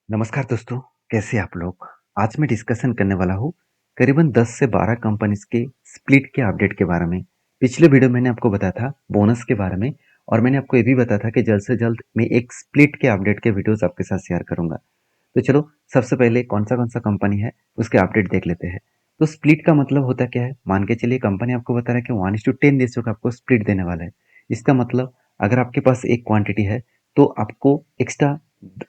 नमस्कार दोस्तों, कैसे आप लोग? आज मैं डिस्कशन करने वाला हूँ करीबन 10 से 12 कंपनीज के स्प्लिट के अपडेट के बारे में। पिछले वीडियो मैंने आपको बताया था बोनस के बारे में और मैंने आपको ये भी बताया था कि जल्द से जल्द मैं एक स्प्लिट के अपडेट के वीडियोस आपके साथ शेयर करूंगा। तो चलो सबसे पहले कौन सा कंपनी है उसके अपडेट देख लेते हैं। तो स्प्लिट का मतलब होता क्या है? मान के चलिए कंपनी आपको बता रहा है कि 1:10 रेशियो का आपको स्प्लिट देने वाला है। इसका मतलब अगर आपके पास एक क्वांटिटी है तो आपको एक्स्ट्रा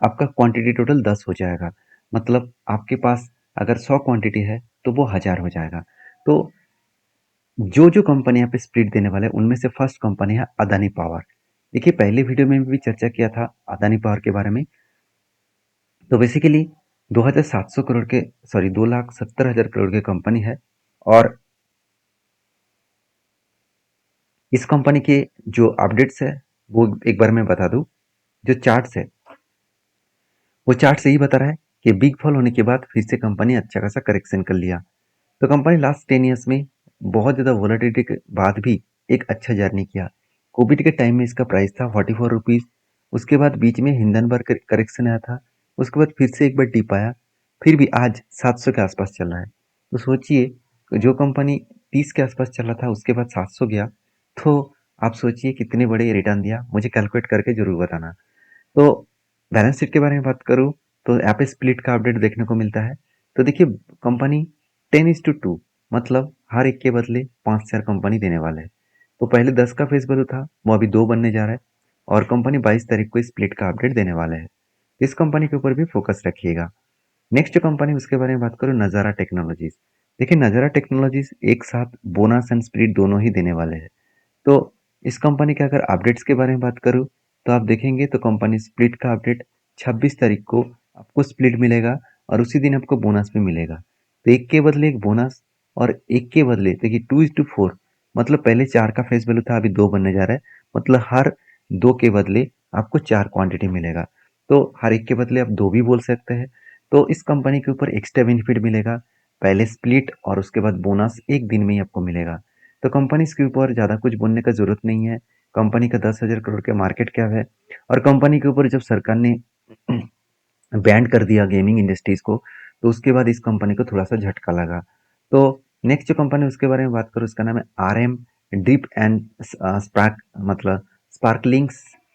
आपका क्वांटिटी टोटल 10 हो जाएगा। मतलब आपके पास अगर 100 क्वांटिटी है तो वो 1000 हो जाएगा। तो जो जो कंपनी यहाँ पे स्प्लिट देने वाले हैं उनमें से फर्स्ट कंपनी है अदानी पावर। देखिए पहले वीडियो में भी चर्चा किया था अदानी पावर के बारे में। तो बेसिकली 2700 करोड़ के 2,70,000 करोड़ की कंपनी है। और इस कंपनी के जो अपडेट्स है वो एक बार मैं बता दूं। जो चार्ट्स है वो चार्ट से ही बता रहा है कि बिग फॉल होने के बाद फिर से कंपनी अच्छा खासा करेक्शन कर लिया। तो कंपनी लास्ट 10 ईयर्स में बहुत ज़्यादा वोलेटिलिटी के बाद भी एक अच्छा जर्नी किया। कोविड के टाइम में इसका प्राइस था 44 रुपीज़। उसके बाद बीच में हिंडनबर्ग करेक्शन आया था। उसके बाद फिर से एक बार डिप आया। फिर भी आज 700 के आसपास चल रहा है। तो सोचिए जो कंपनी 30 के आसपास चल रहा था उसके बाद 700 गया। तो आप सोचिए कितने बड़े रिटर्न दिया, मुझे कैलकुलेट करके जरूर बताना। तो बैलेंस शीट के बारे में बात करूँ तो यहाँ पे स्प्लिट का अपडेट देखने को मिलता है। तो देखिए कंपनी 10:2 मतलब हर एक के बदले 5 शेयर कंपनी देने वाले हैं। तो पहले 10 का फेस वैल्यू था वो अभी 2 बनने जा रहा है और कंपनी 22 तारीख को स्प्लिट का अपडेट देने वाले हैं। इस कंपनी के ऊपर भी फोकस रखिएगा। नेक्स्ट जो कंपनी उसके बारे में बात करूँ नज़ारा टेक्नोलॉजीज। देखिए नज़ारा टेक्नोलॉजीज एक साथ बोनस एंड स्प्लिट दोनों ही देने वाले हैं। तो इस कंपनी के अगर अपडेट्स के बारे में बात करूँ तो आप देखेंगे तो कंपनी स्प्लिट का अपडेट 26 तारीख को आपको स्प्लिट मिलेगा और उसी दिन आपको बोनस भी मिलेगा। तो एक के बदले एक बोनस और एक के बदले देखिए 2:4 मतलब पहले 4 का फेस वैल्यू था अभी 2 बनने जा रहा है। मतलब हर 2 के बदले आपको 4 क्वांटिटी मिलेगा। तो हर एक के बदले आप 2 भी बोल सकते हैं। तो इस कंपनी के ऊपर एक्स्ट्रा बेनिफिट मिलेगा। पहले स्प्लिट और उसके बाद बोनस एक दिन में ही आपको मिलेगा। तो कंपनीज के ऊपर ज़्यादा कुछ बोलने का ज़रूरत नहीं है। कंपनी का 10,000 करोड़ के मार्केट कैप है और कंपनी के ऊपर जब सरकार ने बैन कर दिया गेमिंग इंडस्ट्रीज को तो उसके बाद इस कंपनी को थोड़ा सा झटका लगा। तो नेक्स्ट जो कंपनी उसके बारे में बात करूँ उसका नाम है RM ड्रिप एंड स्पार्क मतलब स्पार्कलिंग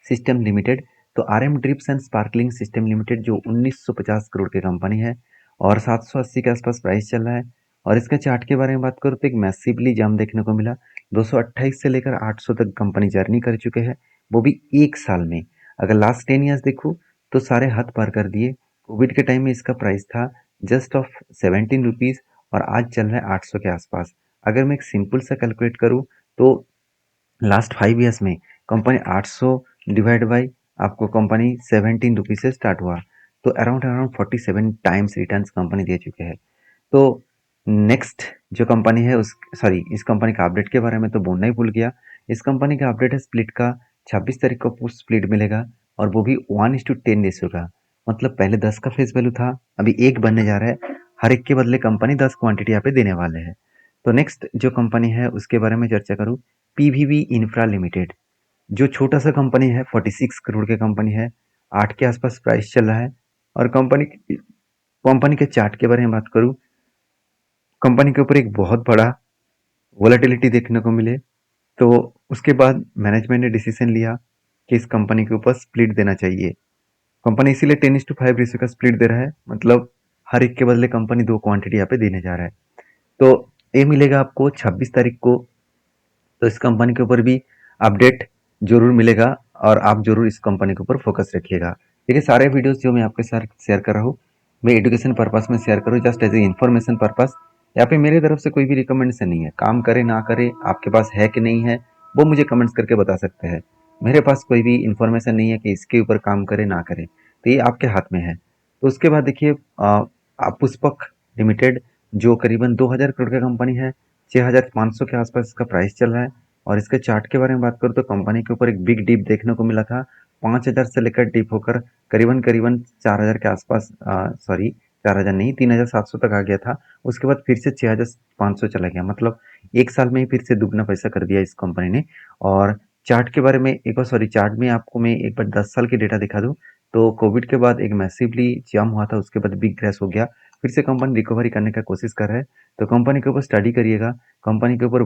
सिस्टम लिमिटेड। तो RM drips and sparkling system limited जो 1950 करोड़ की कंपनी है और 780 के आसपास प्राइस चल रहा है। और इसका चार्ट के बारे में बात करूँ तो एक मैसिवली जंप देखने को मिला। 228 से लेकर 800 तक कंपनी जर्नी कर चुके हैं, वो भी एक साल में। अगर लास्ट 10 ईयर्स देखूँ तो सारे हद पार कर दिए। कोविड के टाइम में इसका प्राइस था जस्ट ऑफ 17 रुपीज़ और आज चल रहा है 800 के आसपास। अगर मैं एक सिंपल सा कैलकुलेट करूँ तो लास्ट 5 ईयर्स में कंपनी 800 डिवाइड बाई आपको कंपनी 17 रुपीज़ से स्टार्ट हुआ। तो around around 47 times returns company दे चुके हैं। तो नेक्स्ट जो कंपनी है उस इस कंपनी का अपडेट के बारे में तो बोलना ही भूल गया। इस कंपनी का अपडेट है स्प्लिट का। 26 तारीख को आपको स्प्लिट मिलेगा और वो भी 1:10 रेशियो का। मतलब पहले 10 का फेस वैल्यू था अभी एक बनने जा रहा है। हर एक के बदले कंपनी 10 क्वांटिटी यहाँ पे देने वाले हैं। तो नेक्स्ट जो कंपनी है उसके बारे में चर्चा करूँ। PVV इंफ्रा लिमिटेड जो छोटा सा कंपनी है 46 करोड़ की कंपनी है। 8 के आसपास प्राइस चल रहा है। और कंपनी के चार्ट के बारे में बात करूँ, कंपनी के ऊपर एक बहुत बड़ा वोलेटिलिटी देखने को मिले। तो उसके बाद मैनेजमेंट ने डिसीजन लिया कि इस कंपनी के ऊपर स्प्लिट देना चाहिए। कंपनी इसीलिए 10:5 रेशियो का स्प्लिट दे रहा है। मतलब हर एक के बदले कंपनी 2 क्वांटिटी यहाँ पे देने जा रहा है। तो ये मिलेगा आपको 26 तारीख को। तो इस कंपनी के ऊपर भी अपडेट जरूर मिलेगा और आप जरूर इस कंपनी के ऊपर फोकस रखिएगा। देखिए सारे वीडियोस जो मैं आपके साथ शेयर कर रहा हूँ मैं एजुकेशन पर्पस में शेयर करूँ, just as a information purpose. यहाँ पे मेरी तरफ से कोई भी रिकमेंडेशन नहीं है। काम करे ना करे, आपके पास है कि नहीं है वो मुझे कमेंट्स करके बता सकते हैं। मेरे पास कोई भी इन्फॉर्मेशन नहीं है कि इसके ऊपर काम करे ना करे, तो ये आपके हाथ में है। तो उसके बाद देखिए पुष्पक लिमिटेड जो करीबन 2,000 करोड़ की कंपनी है। 6,500 के आसपास इसका प्राइस चल रहा है। और इसके चार्ट के बारे में बात करूँ तो कंपनी के ऊपर एक बिग डिप देखने को मिला था। 5,000 से लेकर डिप होकर करीबन करीबन 4,000 के आसपास 4,000 नहीं 3,700 तक आ गया था। उसके बाद फिर से 6,500 चला गया। मतलब एक साल में ही फिर से दुगना पैसा कर दिया इस कंपनी ने। और चार्ट के बारे में एक बार चार्ट में आपको मैं एक बार 10 साल की डेटा दिखा दूँ तो कोविड के बाद एक मैसिवली जंप हुआ था, उसके बाद बिग क्रैश हो गया। फिर से कंपनी रिकवरी करने का कोशिश कर रहा है, तो कंपनी के ऊपर स्टडी करिएगा। कंपनी के ऊपर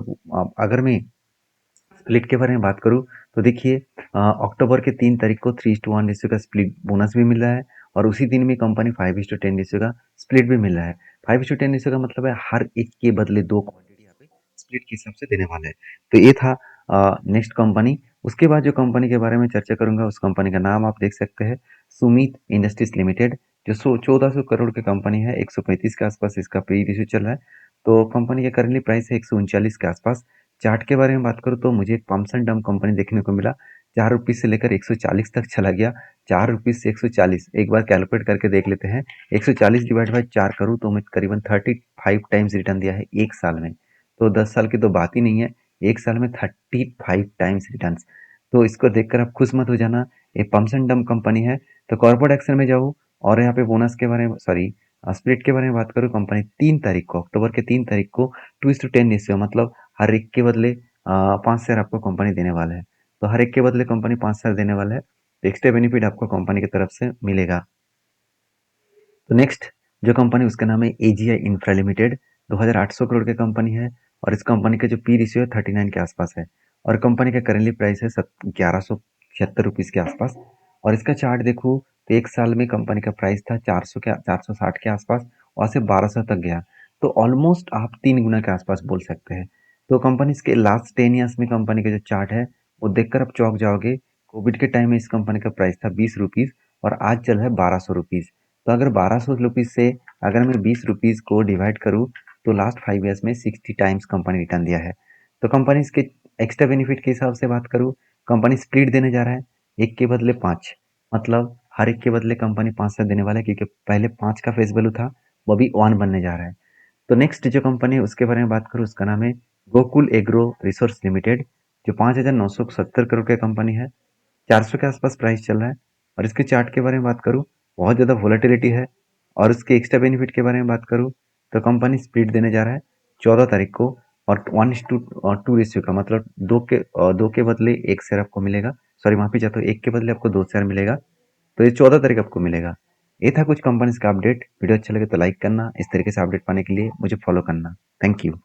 अगर मैं स्प्लिट के बारे में बात करूँ तो देखिए, अक्टूबर के 3 तारीख को 3:1 रेशियो का स्प्लिट बोनस भी मिल रहा है, और उसी दिन में कंपनी 5:10 रेशियो का स्प्लिट भी मिल रहा है। 5:10 रेशियो का मतलब है हर एक के बदले 2 क्वांटिटी यहाँ पे स्प्लिट के हिसाब से देने वाला है। तो ये था नेक्स्ट कंपनी। उसके बाद जो कंपनी के बारे में चर्चा करूंगा, उस कंपनी का नाम आप देख सकते हैं, सुमित इंडस्ट्रीज लिमिटेड, जो 1400 करोड़ की कंपनी है। 135 के आसपास इसका पी रेशियो चल रहा है। तो कंपनी का करंटली प्राइस है 139 के आसपास। चार्ट के बारे में बात करूँ तो मुझे एक पम्प्स एंड डम्प कंपनी देखने को मिला। 4 रुपीज से लेकर 140 तक चला गया। 4 रुपीज से 140, एक बार कैलकुलेट करके देख लेते हैं। 140 डिवाइड बाई 4 करूँ तो मैं करीबन 35 टाइम्स रिटर्न दिया है एक साल में। तो 10 साल की तो बात ही नहीं है, एक साल में 35 टाइम्स रिटर्न। तो इसको देखकर आप खुश मत हो जाना, ये पम्प्स एंड डम्प कंपनी है। तो कॉर्पोरेट एक्शन में जाऊँ और यहाँ पे बोनस के बारे में, सॉरी, स्प्लिट के बारे में बात करूँ, कंपनी 3 तारीख को, अक्टूबर के 3 तारीख को 2:10 रेशियो, मतलब हर एक के बदले 5 शेयर आपको कंपनी देने वाला है। तो हर एक के बदले कंपनी 5 शेयर देने वाला है, तो एक्स्ट्रा बेनिफिट आपको कंपनी की तरफ से मिलेगा। तो नेक्स्ट जो कंपनी, उसका नाम है एजीआई इंफ्रा लिमिटेड। 2800 करोड़ की कंपनी है, और इस कंपनी का जो पी रेशियो है 39 के आसपास है, और कंपनी का करेंटली प्राइस है 1176 रुपीज़ के आसपास। और इसका चार्ट देखूँ तो एक साल में कंपनी का प्राइस था 460 के आसपास, वहाँ से 1200 तक गया। तो ऑलमोस्ट आप 3 गुना के आसपास बोल सकते हैं। तो कंपनी के लास्ट 10 ईयर्स में कंपनी का जो चार्ट है वो देखकर आप चौंक जाओगे। कोविड के टाइम में इस कंपनी का प्राइस था 20 रुपीज़, और आज चल रहा है 1200 रुपीज़। तो अगर 1200 रुपीज़ से अगर मैं 20 रुपीज़ को डिवाइड करूँ तो लास्ट 5 ईयर्स में 60 टाइम्स कंपनी रिटर्न दिया है। तो कंपनी इसके एक्स्ट्रा बेनिफिट के हिसाब से बात करूँ, कंपनी स्प्लिट देने जा रहा है, एक के बदले 5, मतलब हर एक के बदले कंपनी 5 शेयर देने वाला है, क्योंकि पहले 5 का फेस वैल्यू था, वो अभी 1 बनने जा रहा है। तो नेक्स्ट जो कंपनी है उसके बारे में बात करूँ, उसका नाम है गोकुल एग्रो रिसोर्स लिमिटेड, जो 5,970 करोड़ की कंपनी है। 400 के आसपास प्राइस चल रहा है। और इसके चार्ट के बारे में बात करूँ, बहुत ज़्यादा वोलेटिलिटी है। और उसके एक्स्ट्रा बेनिफिट के बारे में बात करूँ तो कंपनी स्प्लिट देने जा रहा है 14 तारीख को, और 1:2 रेशियो का, मतलब दो के बदले एक शेयर आपको मिलेगा। सॉरी, माफी चाहता हूँ, एक के बदले आपको 2 शेयर मिलेगा। तो ये 14 तारीख आपको मिलेगा। ये था कुछ कंपनीज का अपडेट। वीडियो अच्छा लगे तो लाइक करना, इस तरीके से अपडेट पाने के लिए मुझे फॉलो करना। Thank you.